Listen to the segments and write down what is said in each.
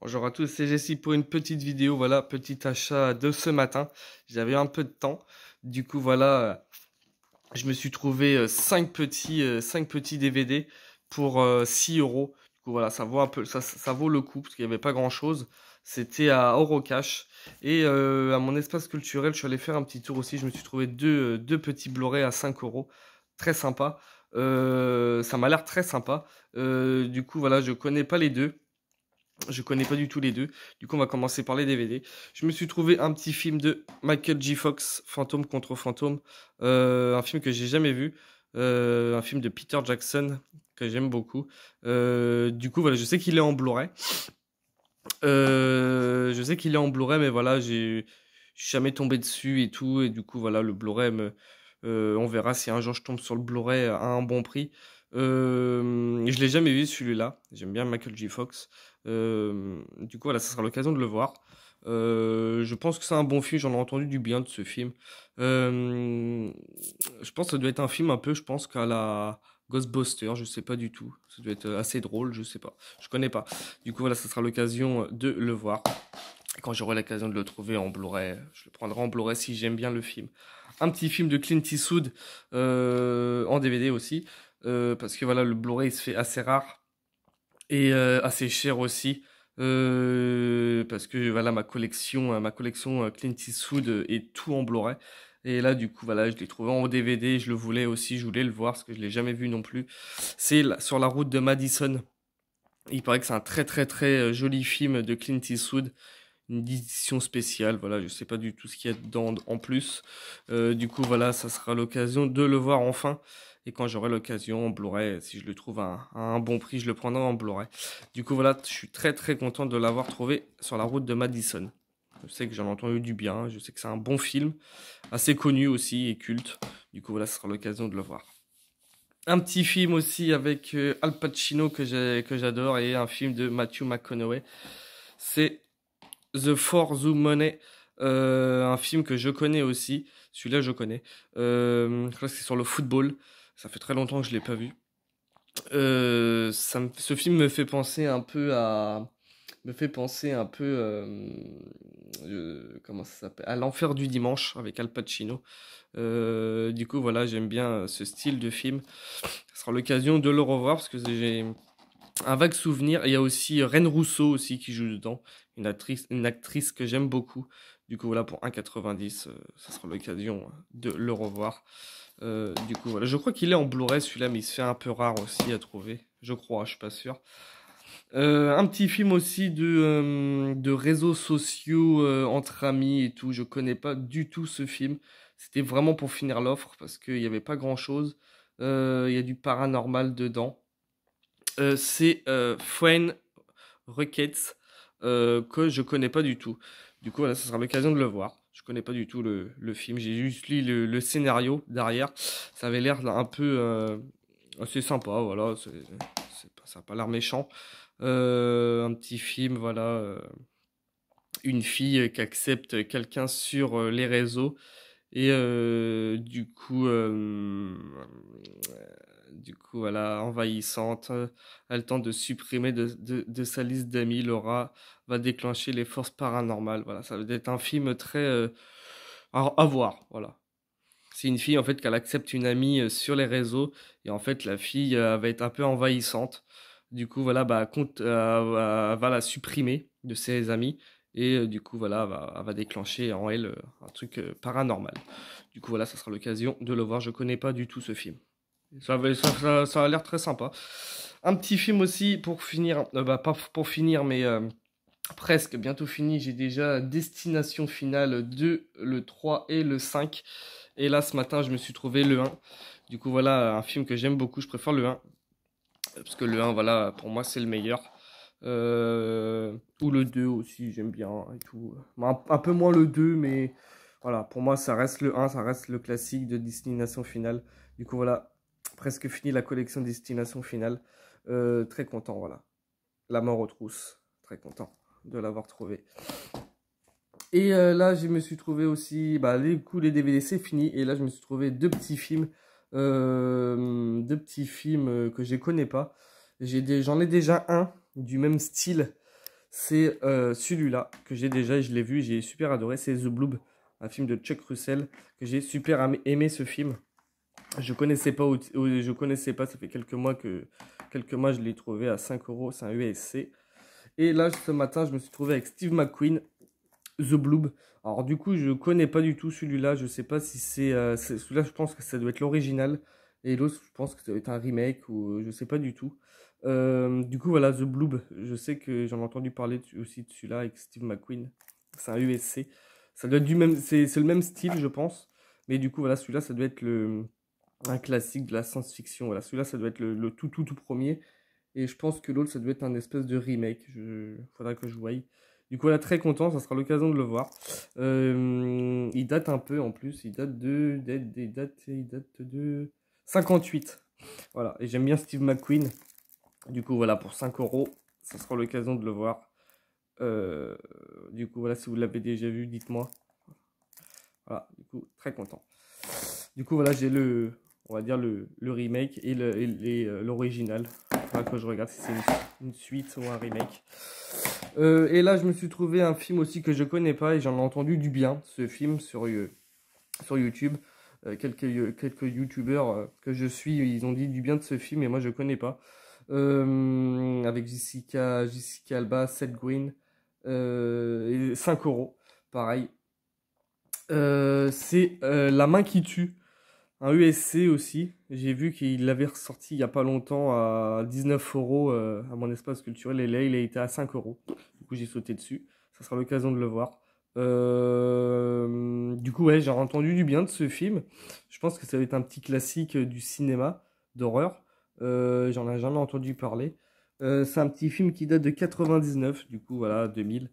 Bonjour à tous, c'est Jessie pour une petite vidéo, voilà, petit achat de ce matin. J'avais un peu de temps, du coup voilà, je me suis trouvé 5 petits DVD pour 6 euros. Du coup voilà, ça vaut un peu, ça vaut le coup parce qu'il n'y avait pas grand-chose. C'était à Eurocash et à mon espace culturel, je suis allé faire un petit tour aussi. Je me suis trouvé deux petits Blu-ray à 5 euros, très sympa. Ça m'a l'air très sympa. Du coup voilà, je connais pas les deux. Je connais pas du tout les deux. Du coup, on va commencer par les DVD. Je me suis trouvé un petit film de Michael J. Fox, Fantôme contre Fantôme. Un film que j'ai jamais vu. Un film de Peter Jackson que j'aime beaucoup. Du coup, voilà, je sais qu'il est en Blu-ray. Je sais qu'il est en Blu-ray, mais voilà, je suis jamais tombé dessus et tout. Et du coup, voilà, le Blu-ray, on verra si un jour je tombe sur le Blu-ray à un bon prix. Je l'ai jamais vu celui-là. J'aime bien Michael J. Fox. Du coup, voilà, ça sera l'occasion de le voir. Je pense que c'est un bon film. J'en ai entendu du bien de ce film. Euh, je pense que ça doit être un film un peu, je pense qu'à la Ghostbusters. Je sais pas du tout. Ça doit être assez drôle. Je sais pas. Je connais pas. Du coup, voilà, ça sera l'occasion de le voir. Et quand j'aurai l'occasion de le trouver en Blu-ray, je le prendrai en Blu-ray si j'aime bien le film. Un petit film de Clint Eastwood en DVD aussi. Parce que voilà, le Blu-ray il se fait assez rare et assez cher aussi. Parce que voilà, ma collection Clint Eastwood est tout en Blu-ray. Et là, du coup, voilà, je l'ai trouvé en DVD. Je le voulais aussi, je voulais le voir parce que je l'ai jamais vu non plus. C'est sur la route de Madison. Il paraît que c'est un très très très joli film de Clint Eastwood, une édition spéciale. Voilà, je sais pas du tout ce qu'il y a dedans en plus. Du coup, voilà, ça sera l'occasion de le voir enfin. Et quand j'aurai l'occasion en Blu-ray, si je le trouve à un bon prix, je le prendrai en Blu-ray. Du coup, voilà, je suis très très content de l'avoir trouvé sur la route de Madison. Je sais que j'en ai entendu du bien, je sais que c'est un bon film, assez connu aussi et culte. Du coup, voilà, ce sera l'occasion de le voir. Un petit film aussi avec Al Pacino que j'adore et un film de Matthew McConaughey. C'est The For the Money, un film que je connais aussi. Celui-là, je connais. Je crois que c'est sur le football. Ça fait très longtemps que je l'ai pas vu. Ce film me fait penser un peu à, me fait penser un peu, comment ça s'appelle, à l'Enfer du dimanche avec Al Pacino. Du coup, voilà, j'aime bien ce style de film. Ce sera l'occasion de le revoir parce que j'ai un vague souvenir. Il y a aussi Reine Rousseau aussi qui joue dedans, une actrice que j'aime beaucoup. Du coup, voilà, pour 1,90, ça sera l'occasion de le revoir. Du coup, voilà, je crois qu'il est en Blu-ray celui-là, mais il se fait un peu rare aussi à trouver. Je crois, je suis pas sûr. Un petit film aussi de réseaux sociaux entre amis et tout. Je connais pas du tout ce film. C'était vraiment pour finir l'offre parce qu'il n'y avait pas grand-chose. Il y a du paranormal dedans. C'est Fuen Rockets que je connais pas du tout. Du coup, voilà, ce sera l'occasion de le voir. Je connais pas du tout le film. J'ai juste lu le scénario derrière. Ça avait l'air un peu assez sympa. Voilà, ça a pas l'air méchant. Un petit film, voilà. Une fille qui accepte quelqu'un sur les réseaux et du coup, voilà, envahissante, elle tente de supprimer de sa liste d'amis. Laura va déclencher les forces paranormales. Voilà, ça va être un film très à voir. Voilà, c'est une fille en fait qu'elle accepte une amie sur les réseaux et en fait la fille va être un peu envahissante. Du coup, voilà, bah, va la supprimer de ses amis et du coup, voilà, elle va déclencher en elle un truc paranormal. Du coup, voilà, ça sera l'occasion de le voir. Je connais pas du tout ce film. Ça a l'air très sympa. Un petit film aussi pour finir, bah, pas pour finir, mais presque bientôt fini. J'ai déjà Destination Finale 2, le 3 et le 5. Et là, ce matin, je me suis trouvé le 1. Du coup, voilà, un film que j'aime beaucoup. Je préfère le 1. Parce que le 1, voilà, pour moi, c'est le meilleur. Ou le 2 aussi, j'aime bien et tout. Un peu moins le 2, mais voilà, pour moi, ça reste le 1, ça reste le classique de Destination Finale. Du coup, voilà, presque fini la collection Destination Finale. Très content, voilà. La mort aux trousses. Très content de l'avoir trouvé. Et là, je me suis trouvé aussi, bah, les DVD, c'est fini. Et là, je me suis trouvé deux petits films que je connais pas. J'en ai déjà un du même style. c'est celui-là que j'ai déjà, je l'ai vu, j'ai super adoré, c'est The Blob, un film de Chuck Russell, que j'ai super aimé ce film. Je connaissais pas, je connaissais pas, ça fait quelques mois je l'ai trouvé à 5 euros, c'est un USC. Et là, ce matin, je me suis trouvé avec Steve McQueen, The Blob. Alors du coup, je connais pas du tout celui-là, je sais pas si celui-là, je pense que ça doit être l'original. Et l'autre, je pense que ça doit être un remake, ou je sais pas du tout. Du coup, voilà, The Blob, je sais que j'en ai entendu parler aussi de celui-là avec Steve McQueen. C'est un USC. Ça doit être du même, c'est le même style, je pense. Mais du coup, voilà, celui-là, ça doit être un classique de la science-fiction. Voilà, celui-là, ça doit être le tout premier. Et je pense que l'autre, ça doit être un espèce de remake. Faudra que je voie. Du coup, là, très content, ça sera l'occasion de le voir. Il date un peu en plus. Il date de 58. Voilà. Et j'aime bien Steve McQueen. Du coup, voilà, pour 5 euros, ça sera l'occasion de le voir. Du coup, voilà, si vous l'avez déjà vu, dites-moi. Voilà, du coup, très content. Du coup, voilà, j'ai on va dire le remake et l'original. Faudra que je regarde si c'est une suite ou un remake. Et là, je me suis trouvé un film aussi que je connais pas et j'en ai entendu du bien, ce film sur YouTube. Quelques youtubeurs que je suis, ils ont dit du bien de ce film et moi je connais pas. Avec Jessica Alba, Seth Green, et 5 euros, pareil. C'est La main qui tue, un USC aussi. J'ai vu qu'il l'avait ressorti il y a pas longtemps à 19 euros à mon espace culturel et là il a été à 5 euros. Du coup j'ai sauté dessus, ça sera l'occasion de le voir. Du coup ouais, j'ai entendu du bien de ce film. Je pense que ça va être un petit classique du cinéma d'horreur. J'en ai jamais entendu parler. C'est un petit film qui date de 99, du coup voilà, 2000.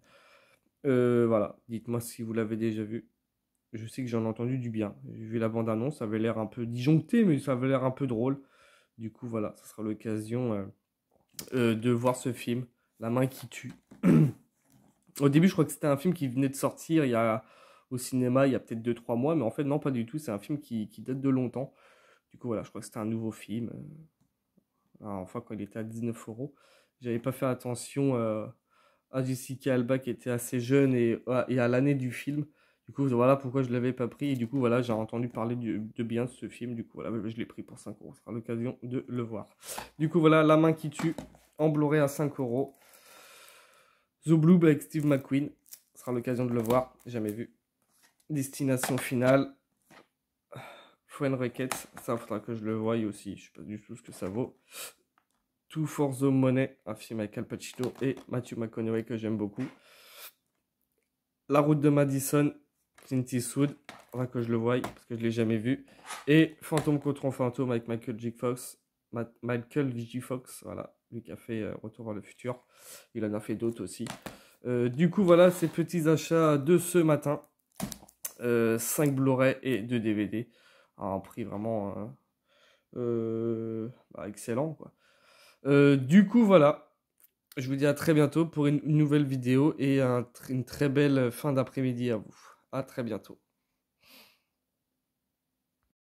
Voilà, dites-moi si vous l'avez déjà vu. Je sais que j'en ai entendu du bien. J'ai vu la bande-annonce, ça avait l'air un peu disjoncté, mais ça avait l'air un peu drôle. Du coup, voilà, ça sera l'occasion de voir ce film, La main qui tue. Au début, je crois que c'était un film qui venait de sortir au cinéma il y a peut-être 2 3 mois, mais en fait, non, pas du tout. C'est un film qui date de longtemps. Du coup, voilà, je crois que c'était un nouveau film. Enfin, quand il était à 19 euros, j'avais pas fait attention à Jessica Alba qui était assez jeune et à l'année du film. Du coup, voilà pourquoi je ne l'avais pas pris. Et du coup, voilà, j'ai entendu parler de bien de ce film. Du coup, voilà, je l'ai pris pour 5 euros. Ce sera l'occasion de le voir. Du coup, voilà, La main qui tue, en Blu-ray à 5 euros. The Blob avec Steve McQueen. Ce sera l'occasion de le voir. Jamais vu. Destination finale. Friend Requête. Ça, faudra que je le voie aussi. Je ne sais pas du tout ce que ça vaut. Two for the Money, un film avec Al Pacino et Matthew McConaughey que j'aime beaucoup. La route de Madison, Clint Eastwood, enfin que je le voie parce que je ne l'ai jamais vu. Et Fantôme contre Fantôme avec Michael J. Fox. Voilà, lui qui a fait Retour vers le futur. Il en a fait d'autres aussi. Du coup, voilà ces petits achats de ce matin. 5 Blu-ray et 2 DVD. À un prix vraiment excellent, quoi. Du coup, voilà. Je vous dis à très bientôt pour une nouvelle vidéo et une très belle fin d'après-midi à vous. À très bientôt.